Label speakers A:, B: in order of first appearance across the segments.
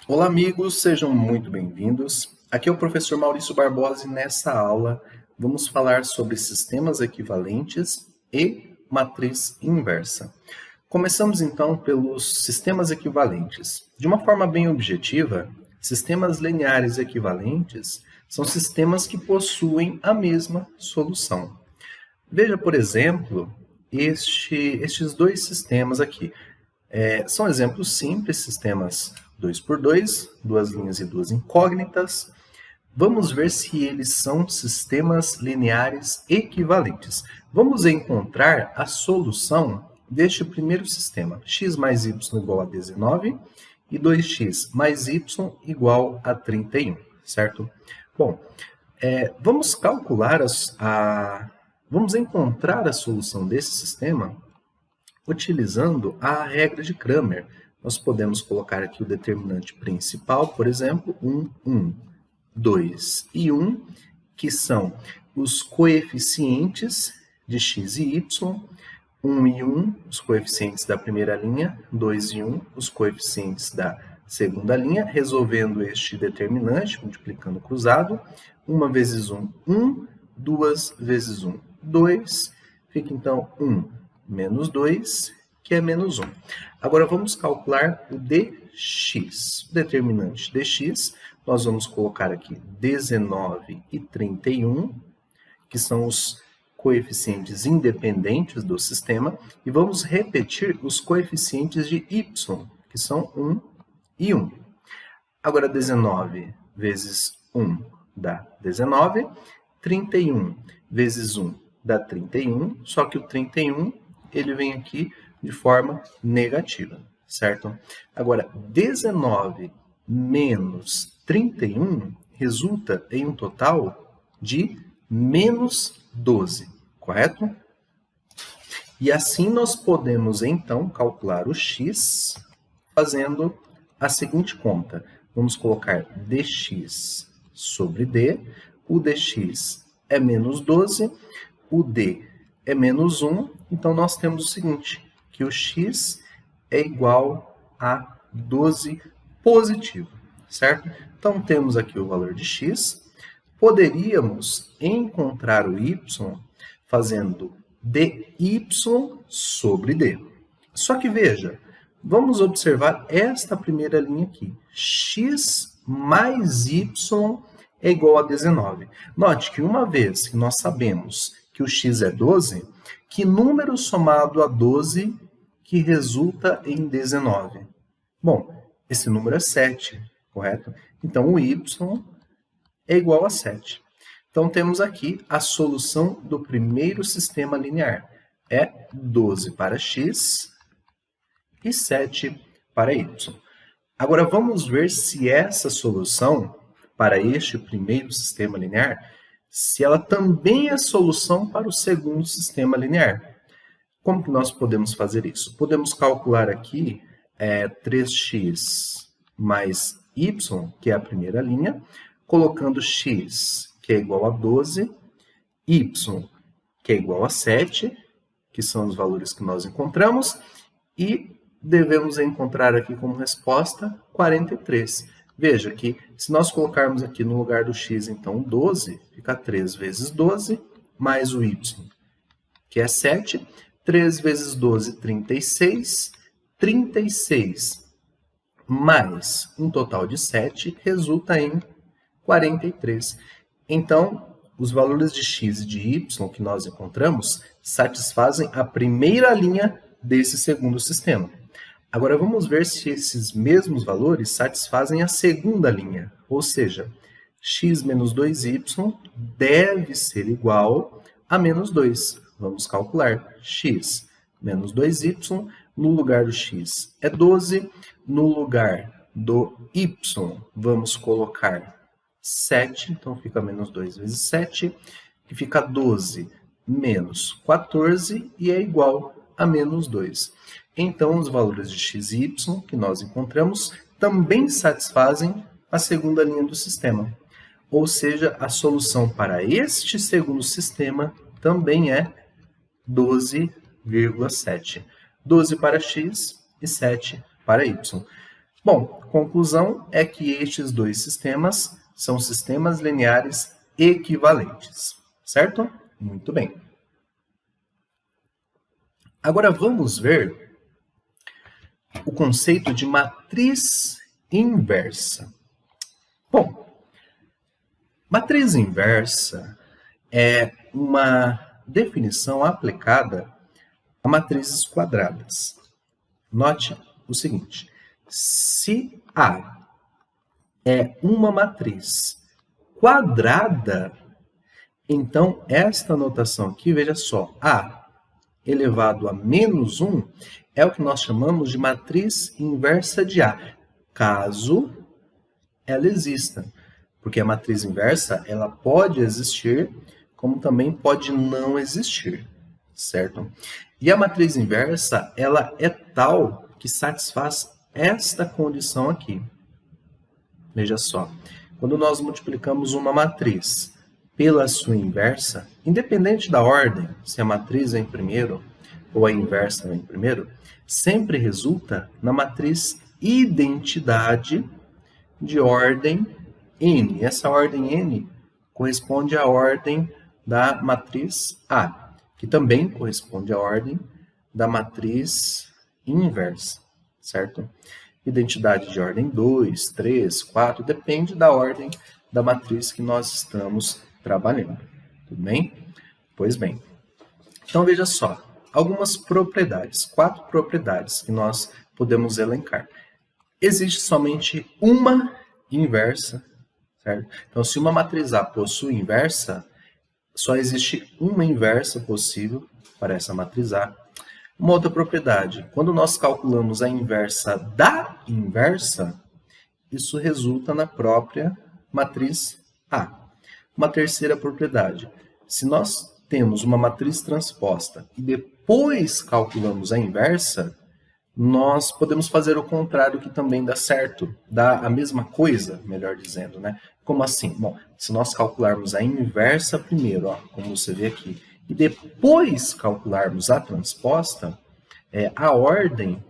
A: Olá, amigos, sejam muito bem-vindos. Aqui é o professor Maurício Barbosa e nessa aula vamos falar sobre sistemas equivalentes e matriz inversa. Começamos então pelos sistemas equivalentes. De uma forma bem objetiva, sistemas lineares equivalentes são sistemas que possuem a mesma solução. Veja, por exemplo, estes dois sistemas aqui. São exemplos simples, sistemas 2 por 2, duas linhas e duas incógnitas. Vamos ver se eles são sistemas lineares equivalentes. Vamos encontrar a solução deste primeiro sistema, x mais y igual a 19 e 2x mais y igual a 31, certo? Bom, vamos calcular, vamos encontrar a solução desse sistema utilizando a regra de Cramer. Nós podemos colocar aqui o determinante principal, por exemplo, 1, 2 e 1, que são os coeficientes de x e y, 1 e 1, os coeficientes da primeira linha, 2 e 1, os coeficientes da segunda linha, resolvendo este determinante, multiplicando cruzado, 1 vezes 1, 1, 2 vezes 1, 2, fica então 1 menos 2, que é menos 1. Agora vamos calcular o dx. O determinante dx, nós vamos colocar aqui 19 e 31, que são os coeficientes independentes do sistema, e vamos repetir os coeficientes de y, que são 1 e 1. Agora 19 vezes 1 dá 19, 31 vezes 1 dá 31, só que o 31 ele vem aqui de forma negativa, certo? Agora, 19 menos 31 resulta em um total de menos 12, correto? E assim nós podemos, então, calcular o x fazendo a seguinte conta. Vamos colocar dx sobre d, o dx é menos 12, o d é menos 1, então nós temos o seguinte, que o x é igual a 12 positivo, certo? Então temos aqui o valor de x, poderíamos encontrar o y fazendo dy sobre d. Só que veja, vamos observar esta primeira linha aqui, x mais y é igual a 19. Note que uma vez que nós sabemos que o x é 12, que número somado a 12 que resulta em 19? Bom, esse número é 7, correto? Então, o y é igual a 7. Então, temos aqui a solução do primeiro sistema linear. É 12 para x e 7 para y. Agora, vamos ver se essa solução para este primeiro sistema linear, se ela também é solução para o segundo sistema linear. Como que nós podemos fazer isso? Podemos calcular aqui 3x mais y, que é a primeira linha, colocando x, que é igual a 12, y, que é igual a 7, que são os valores que nós encontramos, e devemos encontrar aqui como resposta 43. Veja que se nós colocarmos aqui no lugar do x, então 12, fica 3 vezes 12, mais o y, que é 7, 3 vezes 12, 36, 36 mais um total de 7 resulta em 43. Então, os valores de x e de y que nós encontramos satisfazem a primeira linha desse segundo sistema. Agora vamos ver se esses mesmos valores satisfazem a segunda linha, ou seja, x menos 2y deve ser igual a menos 2. Vamos calcular x menos 2y, no lugar do x é 12, no lugar do y vamos colocar 7, então fica menos 2 vezes 7, que fica 12 menos 14 e é igual a menos 2. Então, os valores de x e y que nós encontramos também satisfazem a segunda linha do sistema. Ou seja, a solução para este segundo sistema também é 12,7. 12 para x e 7 para y. Bom, conclusão é que estes dois sistemas são sistemas lineares equivalentes, certo? Muito bem. Agora vamos ver o conceito de matriz inversa. Bom, matriz inversa é uma definição aplicada a matrizes quadradas. Note o seguinte: se A é uma matriz quadrada, então esta notação aqui, veja só, A elevado a menos 1 é o que nós chamamos de matriz inversa de A, caso ela exista. Porque a matriz inversa, ela pode existir, como também pode não existir, certo? E a matriz inversa, ela é tal que satisfaz esta condição aqui. Veja só, quando nós multiplicamos uma matriz pela sua inversa, independente da ordem, se a matriz vem primeiro ou a inversa vem primeiro, sempre resulta na matriz identidade de ordem N. Essa ordem N corresponde à ordem da matriz A, que também corresponde à ordem da matriz inversa, certo? Identidade de ordem 2, 3, 4, depende da ordem da matriz que nós estamos trabalhando. Tudo bem? Pois bem. Então, veja só, algumas propriedades, 4 propriedades que nós podemos elencar. Existe somente uma inversa, certo? Então, se uma matriz A possui inversa, só existe uma inversa possível para essa matriz A. Uma outra propriedade, quando nós calculamos a inversa da inversa, isso resulta na própria matriz A. Uma terceira propriedade, se nós temos uma matriz transposta e depois calculamos a inversa, nós podemos fazer o contrário que também dá certo, dá a mesma coisa, melhor dizendo, né? Como assim? Bom, se nós calcularmos a inversa primeiro, ó, como você vê aqui, e depois calcularmos a transposta, a ordem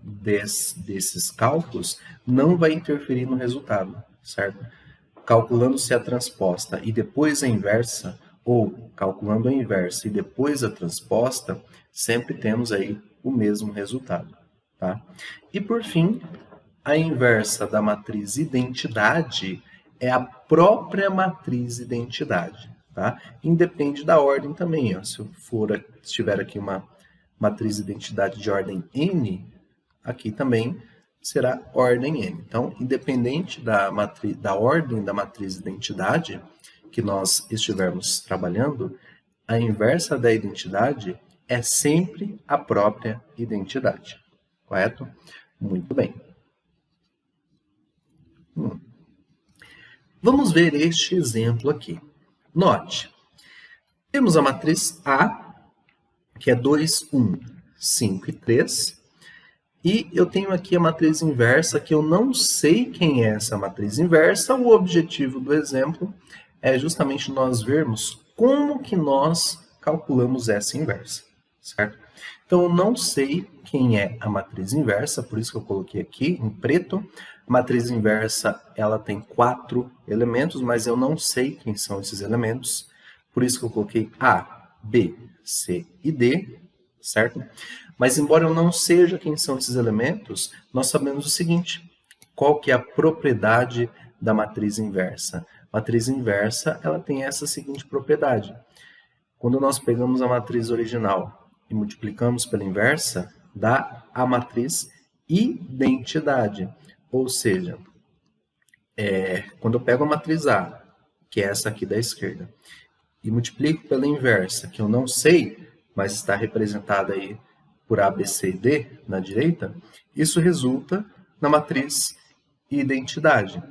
A: desses cálculos não vai interferir no resultado, certo? Calculando-se a transposta e depois a inversa, ou calculando a inversa e depois a transposta, sempre temos aí o mesmo resultado. Tá? E por fim, a inversa da matriz identidade é a própria matriz identidade. Tá? Independe da ordem também. Ó. Se tiver aqui uma matriz identidade de ordem N, aqui também será ordem N. Então, independente da ordem da matriz identidade que nós estivermos trabalhando, a inversa da identidade é sempre a própria identidade. Correto? Muito bem. Vamos ver este exemplo aqui. Note, temos a matriz A, que é 2, 1, 5 e 3. E eu tenho aqui a matriz inversa, que eu não sei quem é essa matriz inversa. O objetivo do exemplo é justamente nós vermos como que nós calculamos essa inversa, certo? Então, eu não sei quem é a matriz inversa, por isso que eu coloquei aqui em preto. A matriz inversa, ela tem 4 elementos, mas eu não sei quem são esses elementos. Por isso que eu coloquei A, B, C e D, certo? Mas, embora eu não seja quem são esses elementos, nós sabemos o seguinte: qual que é a propriedade da matriz inversa? A matriz inversa, ela tem essa seguinte propriedade. Quando nós pegamos a matriz original e multiplicamos pela inversa, dá a matriz identidade. Ou seja, quando eu pego a matriz A, que é essa aqui da esquerda, e multiplico pela inversa, que eu não sei, mas está representada aí por A, B, C e D na direita, isso resulta na matriz identidade.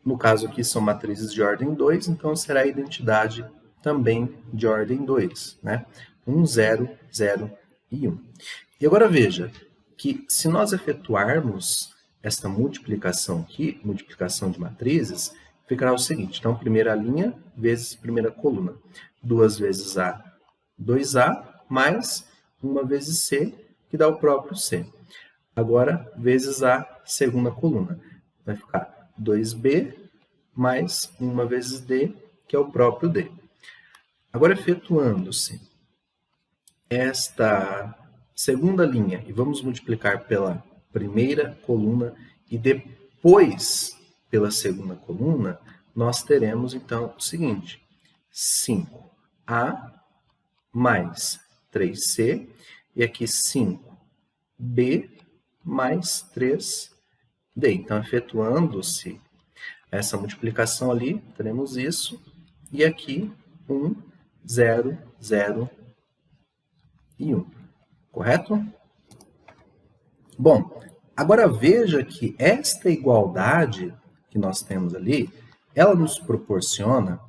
A: No caso aqui são matrizes de ordem 2, então será a identidade também de ordem 2, né? 1, 0, 0 e 1. E agora veja que se nós efetuarmos esta multiplicação aqui, multiplicação de matrizes, ficará o seguinte. Então, primeira linha vezes primeira coluna. 2 vezes A, 2A, mais 1 vezes C, que dá o próprio C. agora vezes a segunda coluna. Vai ficar 2B mais 1 vezes D, que é o próprio D. Agora, efetuando-se esta segunda linha, e vamos multiplicar pela primeira coluna e depois pela segunda coluna, nós teremos, então, o seguinte: 5A mais 3C, e aqui 5B mais 3D. Então, efetuando-se essa multiplicação ali, teremos isso, e aqui 1, 0, 0 e 1. Correto? Bom, agora veja que esta igualdade que nós temos ali, ela nos proporciona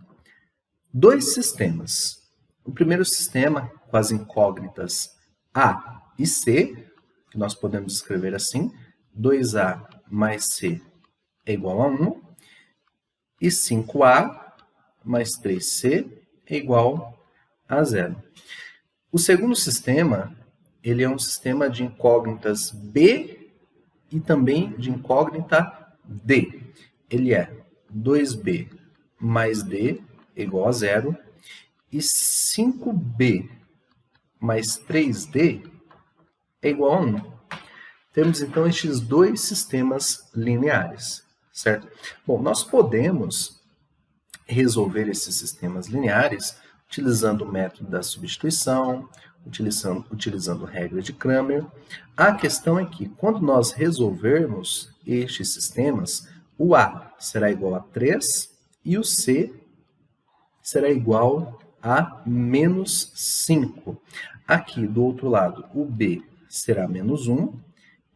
A: dois sistemas. O primeiro sistema, com as incógnitas A e C, que nós podemos escrever assim: 2A mais C é igual a 1, e 5A mais 3C é igual a 0. O segundo sistema, ele é um sistema de incógnitas B e também de incógnita D. Ele é 2B mais D é igual a 0, e 5B mais 3D é igual a 1. Temos, então, estes dois sistemas lineares, certo? Bom, nós podemos resolver esses sistemas lineares utilizando o método da substituição, utilizando regra de Cramer. A questão é que, quando nós resolvermos estes sistemas, o A será igual a 3 e o C será igual a menos 5. Aqui, do outro lado, o B será menos 1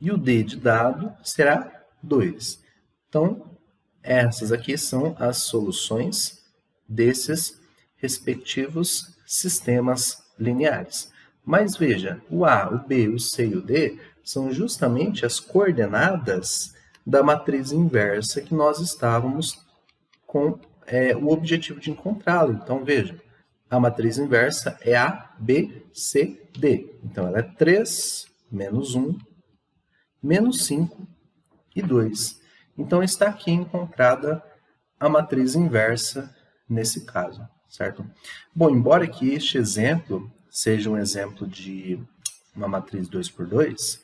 A: e o D de dado será 2. Então, essas aqui são as soluções desses respectivos sistemas lineares. Mas veja, o A, o B, o C e o D são justamente as coordenadas da matriz inversa que nós estávamos com o objetivo de encontrá-lo. Então, veja, a matriz inversa é A, B, C, D. Então, ela é 3, menos 1, menos 5 e 2. Então, está aqui encontrada a matriz inversa nesse caso, certo? Bom, embora que este exemplo seja um exemplo de uma matriz 2 por 2,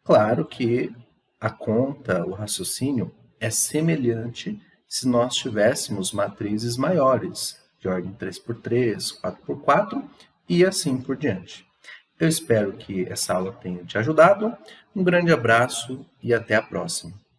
A: claro que a conta, o raciocínio, é semelhante se nós tivéssemos matrizes maiores, de ordem 3 por 3, 4 por 4 e assim por diante. Eu espero que essa aula tenha te ajudado. Um grande abraço e até a próxima.